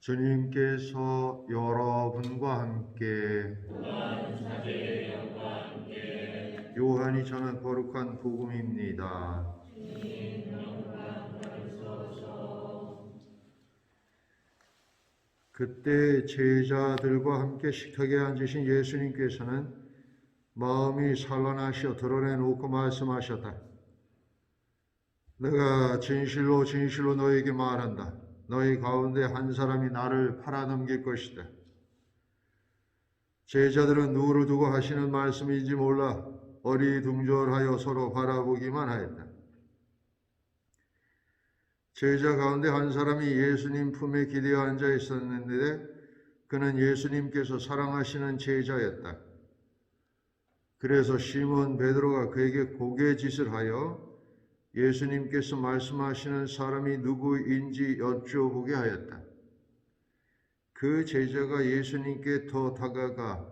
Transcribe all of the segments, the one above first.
주님께서 여러분과 함께 요한이 전한 거룩한 복음입니다. 그때 제자들과 함께 식탁에 앉으신 예수님께서는 마음이 산란하셔 드러내놓고 말씀하셨다. 내가 진실로 진실로 너에게 말한다. 너희 가운데 한 사람이 나를 팔아넘길 것이다. 제자들은 누구를 두고 하시는 말씀인지 몰라 어리둥절하여 서로 바라보기만 하였다. 제자 가운데 한 사람이 예수님 품에 기대어 앉아 있었는데 그는 예수님께서 사랑하시는 제자였다. 그래서 시몬 베드로가 그에게 고개짓을 하여 예수님께서 말씀하시는 사람이 누구인지 여쭤보게 하였다. 그 제자가 예수님께 더 다가가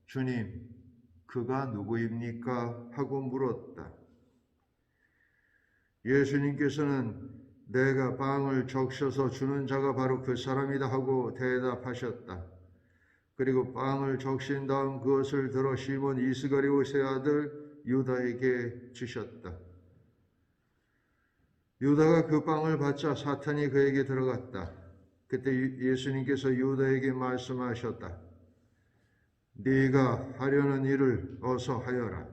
주님, 그가 누구입니까? 하고 물었다. 예수님께서는 내가 빵을 적셔서 주는 자가 바로 그 사람이다 하고 대답하셨다. 그리고 빵을 적신 다음 그것을 들어 시몬 이스가리옷의 아들 유다에게 주셨다. 유다가 그 빵을 받자 사탄이 그에게 들어갔다. 그때 예수님께서 유다에게 말씀하셨다. 네가 하려는 일을 어서 하여라.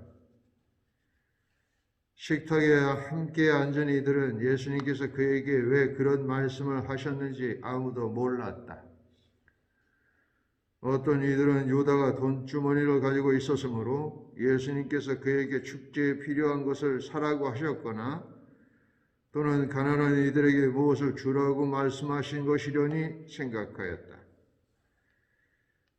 식탁에 함께 앉은 이들은 예수님께서 그에게 왜 그런 말씀을 하셨는지 아무도 몰랐다. 어떤 이들은 유다가 돈주머니를 가지고 있었으므로 예수님께서 그에게 축제에 필요한 것을 사라고 하셨거나 또는 가난한 이들에게 무엇을 주라고 말씀하신 것이려니 생각하였다.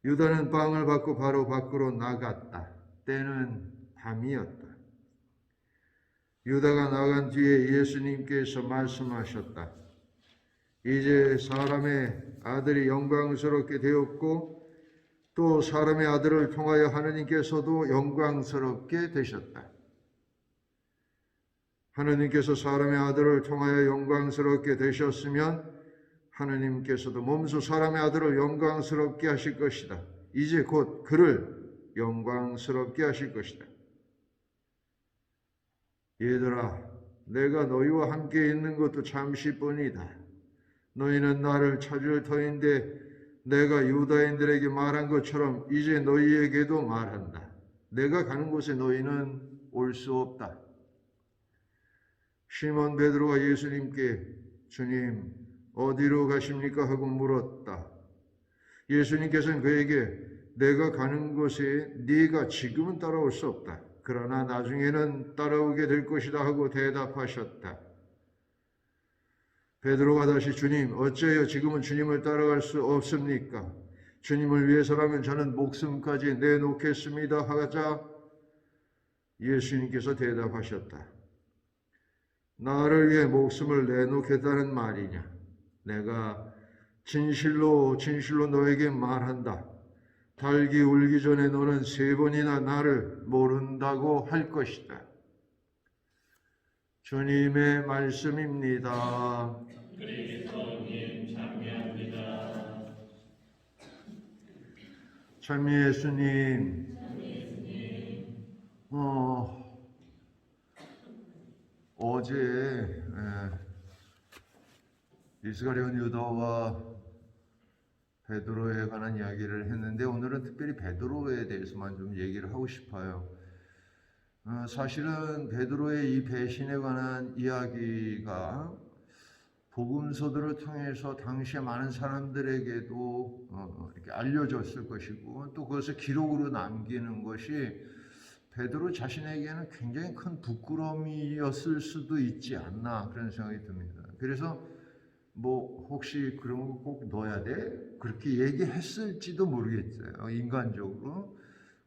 유다는 빵을 받고 바로 밖으로 나갔다. 때는 밤이었다. 유다가 나간 뒤에 예수님께서 말씀하셨다. 이제 사람의 아들이 영광스럽게 되었고 또 사람의 아들을 통하여 하느님께서도 영광스럽게 되셨다. 하느님께서 사람의 아들을 통하여 영광스럽게 되셨으면 하느님께서도 몸소 사람의 아들을 영광스럽게 하실 것이다. 이제 곧 그를 영광스럽게 하실 것이다. 얘들아, 내가 너희와 함께 있는 것도 잠시뿐이다. 너희는 나를 찾을 터인데 내가 유다인들에게 말한 것처럼 이제 너희에게도 말한다. 내가 가는 곳에 너희는 올 수 없다. 시몬 베드로가 예수님께 주님 어디로 가십니까? 하고 물었다. 예수님께서는 그에게 내가 가는 곳에 네가 지금은 따라올 수 없다. 그러나 나중에는 따라오게 될 것이다 하고 대답하셨다. 베드로가 다시 주님 어찌하여 지금은 주님을 따라갈 수 없습니까? 주님을 위해서라면 저는 목숨까지 내놓겠습니다 하자 예수님께서 대답하셨다. 나를 위해 목숨을 내놓겠다는 말이냐? 내가 진실로 진실로 너에게 말한다. 닭이 울기 전에 너는 3번이나 나를 모른다고 할 것이다. 주님의 말씀입니다. 그리스도님 참여합니다. 참 예수님, 어제 이스가리온 유다와 베드로에 관한 이야기를 했는데 오늘은 특별히 베드로에 대해서만 좀 얘기를 하고 싶어요. 사실은 베드로의 이 배신에 관한 이야기가 복음서들을 통해서 당시에 많은 사람들에게도 이렇게 알려졌을 것이고 또 그것을 기록으로 남기는 것이 베드로 자신에게는 굉장히 큰 부끄러움이었을 수도 있지 않나 그런 생각이 듭니다. 그래서 혹시 그런 거 꼭 넣어야 돼? 그렇게 얘기했을지도 모르겠어요. 인간적으로.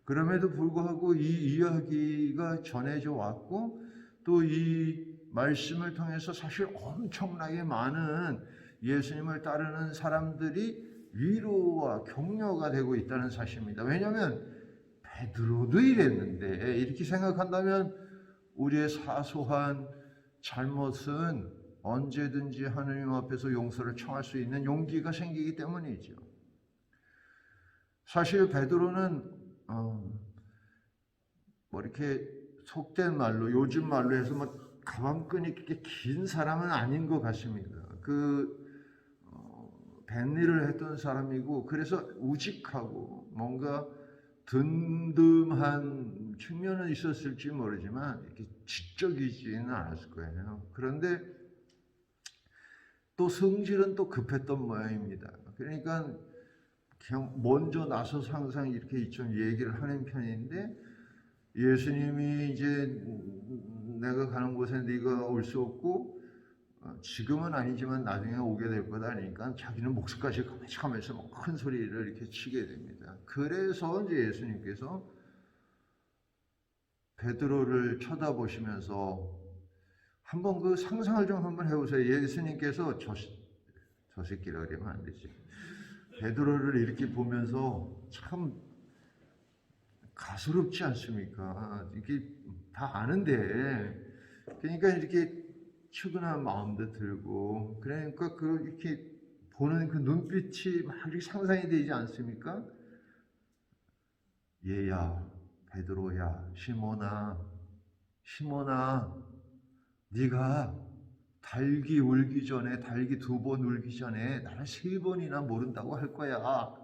그럼에도 불구하고 이 이야기가 전해져 왔고 또 이 말씀을 통해서 사실 엄청나게 많은 예수님을 따르는 사람들이 위로와 격려가 되고 있다는 사실입니다. 왜냐하면 베드로도 이랬는데 이렇게 생각한다면 우리의 사소한 잘못은 언제든지 하느님 앞에서 용서를 청할 수 있는 용기가 생기기 때문이죠. 사실 베드로는 뭐 이렇게 속된 말로 요즘 말로 해서 뭐 가방끈이 그렇게 긴 사람은 아닌 것 같습니다. 뱃일을 했던 사람이고 그래서 우직하고 뭔가 든든한 측면은 있었을지 모르지만 이렇게 지적이지는 않았을 거예요. 그런데 또 성질은 또 급했던 모양입니다. 그러니까 그냥 먼저 나서서 항상 이렇게 좀 얘기를 하는 편인데 예수님이 이제 내가 가는 곳에 네가 올 수 없고 지금은 아니지만 나중에 오게 될 거다 하니까 자기는 목숨까지 하면서 큰 소리를 이렇게 치게 됩니다. 그래서 이제 예수님께서 베드로를 쳐다보시면서 한번 그 상상을 좀 한번 해보세요. 예수님께서 저 새끼라 그러면 안 되지. 베드로를 이렇게 보면서 참 가소롭지 않습니까? 이게 다 아는데 그러니까 이렇게 측은한 마음도 들고 그러니까 이렇게 보는 그 눈빛이 막 이렇게 상상이 되지 않습니까? 얘야, 베드로야, 시몬아, 네가 닭이 울기 전에, 닭이 2번 울기 전에 나를 3번이나 모른다고 할 거야.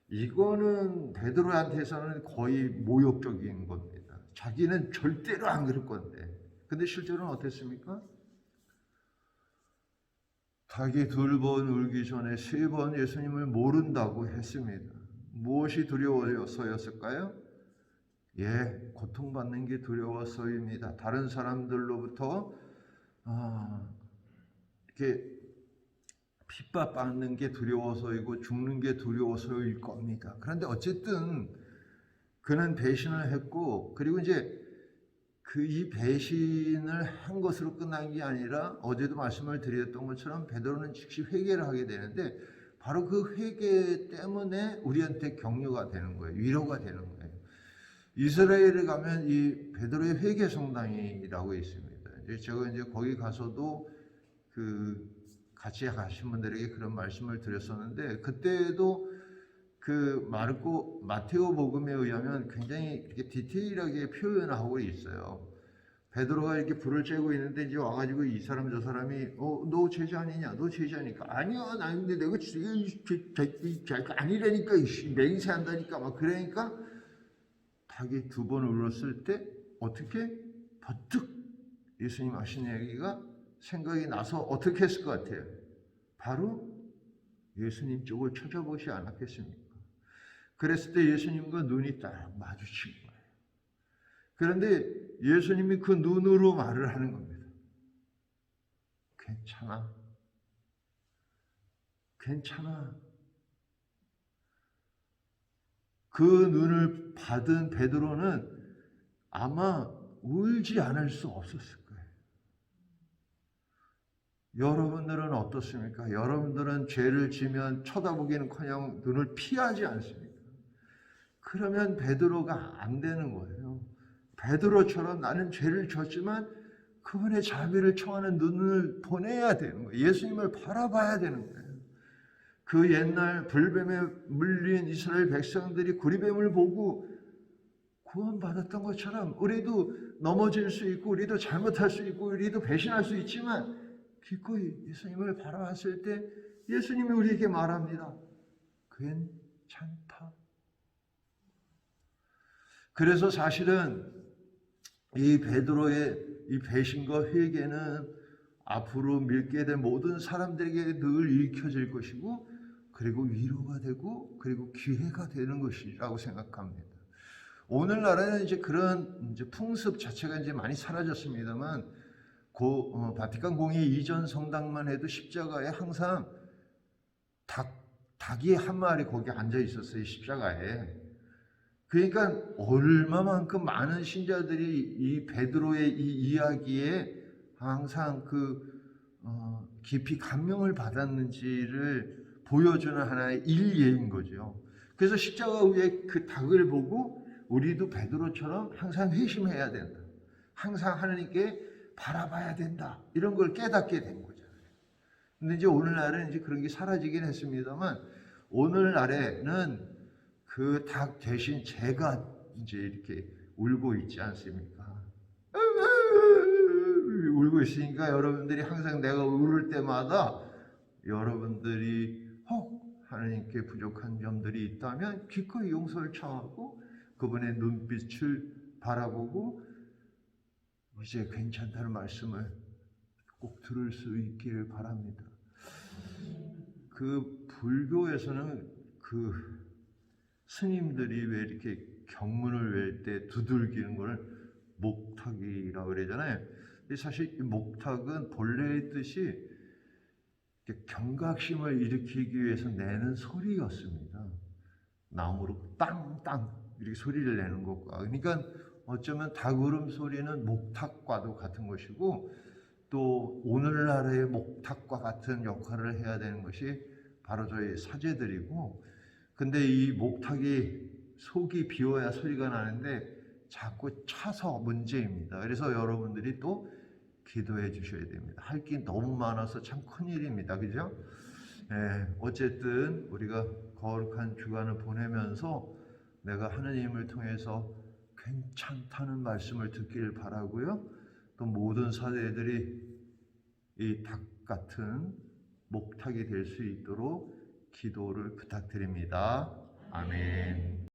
이거는 베드로한테서는 거의 모욕적인 겁니다. 자기는 절대로 안 그럴 건데. 근데 실제로는 어땠습니까? 닭이 2번 울기 전에 3번 예수님을 모른다고 했습니다. 무엇이 두려워서였을까요? 고통받는 게 두려워서입니다. 다른 사람들로부터 이렇게 핍박받는 게 두려워서이고 죽는 게 두려워서일 겁니다. 그런데 어쨌든 그는 배신을 했고 그리고 이제 이 배신을 한 것으로 끝난 게 아니라 어제도 말씀을 드렸던 것처럼 베드로는 즉시 회개를 하게 되는데 바로 그 회개 때문에 우리한테 격려가 되는 거예요. 위로가 되는 거예요. 이스라엘에 가면 이 베드로의 회개 성당이라고 있습니다. 제가 이제 거기 가서도 같이 가신 분들에게 그런 말씀을 드렸었는데 그때도 마테오 복음에 의하면 굉장히 이렇게 디테일하게 표현하고 있어요. 베드로가 이렇게 불을 쬐고 있는데 이제 와가지고 이 사람 저 사람이 너 제자 아니냐? 너 제자니까 아니야 나 근데 내가 아니라니까 맹세한다니까 막 그러니까 닭이 2번 울었을 때 어떻게 버뜩 예수님 하신 얘기가 생각이 나서 어떻게 했을 것 같아요? 바로 예수님 쪽을 찾아보지 않았겠습니까? 그랬을 때 예수님과 눈이 딱 마주친 거예요. 그런데 예수님이 그 눈으로 말을 하는 겁니다. 괜찮아. 그 눈을 받은 베드로는 아마 울지 않을 수 없었을 거예요. 여러분들은 어떻습니까? 여러분들은 죄를 지면 쳐다보기는커녕 눈을 피하지 않습니까? 그러면 베드로가 안 되는 거예요. 베드로처럼 나는 죄를 졌지만 그분의 자비를 청하는 눈을 보내야 되는 거예요. 예수님을 바라봐야 되는 거예요. 그 옛날 불뱀에 물린 이스라엘 백성들이 구리뱀을 보고 구원받았던 것처럼 우리도 넘어질 수 있고 우리도 잘못할 수 있고 우리도 배신할 수 있지만 기꺼이 예수님을 바라봤을 때 예수님이 우리에게 말합니다. 괜찮다. 그래서 사실은 이 베드로의 이 배신과 회개는 앞으로 믿게 될 모든 사람들에게 늘 읽혀질 것이고 그리고 위로가 되고 그리고 기회가 되는 것이라고 생각합니다. 오늘날에는 이제 그런 풍습 자체가 이제 많이 사라졌습니다만 바티칸 공의 이전 성당만 해도 십자가에 항상 닭이 한 마리 거기 앉아 있었어요. 십자가에. 그러니까 얼마만큼 많은 신자들이 이 베드로의 이 이야기에 항상 깊이 감명을 받았는지를 보여주는 하나의 일예인 거죠. 그래서 십자가 위에 그 닭을 보고 우리도 베드로처럼 항상 회심해야 된다. 항상 하나님께 바라봐야 된다. 이런 걸 깨닫게 된 거잖아요. 근데 이제 오늘날은 이제 그런 게 사라지긴 했습니다만, 오늘날에는 그 닭 대신 제가 이제 이렇게 울고 있지 않습니까? 울고 있으니까 여러분들이 항상 내가 울을 때마다 여러분들이 혹 하나님께 부족한 점들이 있다면 기꺼이 용서를 청하고 그분의 눈빛을 바라보고 이제 괜찮다는 말씀을 꼭 들을 수 있기를 바랍니다. 그 불교에서는 그 스님들이 왜 이렇게 경문을 외울 때 두들기는 걸 목탁이라고 그러잖아요. 근데 사실 이 목탁은 본래의 뜻이 경각심을 일으키기 위해서 내는 소리였습니다. 나무로 땅땅 이렇게 소리를 내는 것과, 그러니까 어쩌면 닭울음 소리는 목탁과도 같은 것이고, 또 오늘날의 목탁과 같은 역할을 해야 되는 것이 바로 저희 사제들이고, 근데 이 목탁이 속이 비워야 소리가 나는데 자꾸 차서 문제입니다. 그래서 여러분들이 또 기도해 주셔야 됩니다. 할 게 너무 많아서 참 큰일입니다. 그죠? 어쨌든 우리가 거룩한 주간을 보내면서 내가 하느님을 통해서 괜찮다는 말씀을 듣기를 바라고요. 또 모든 사제들이 이 닭 같은 목탁이 될 수 있도록 기도를 부탁드립니다. 아멘.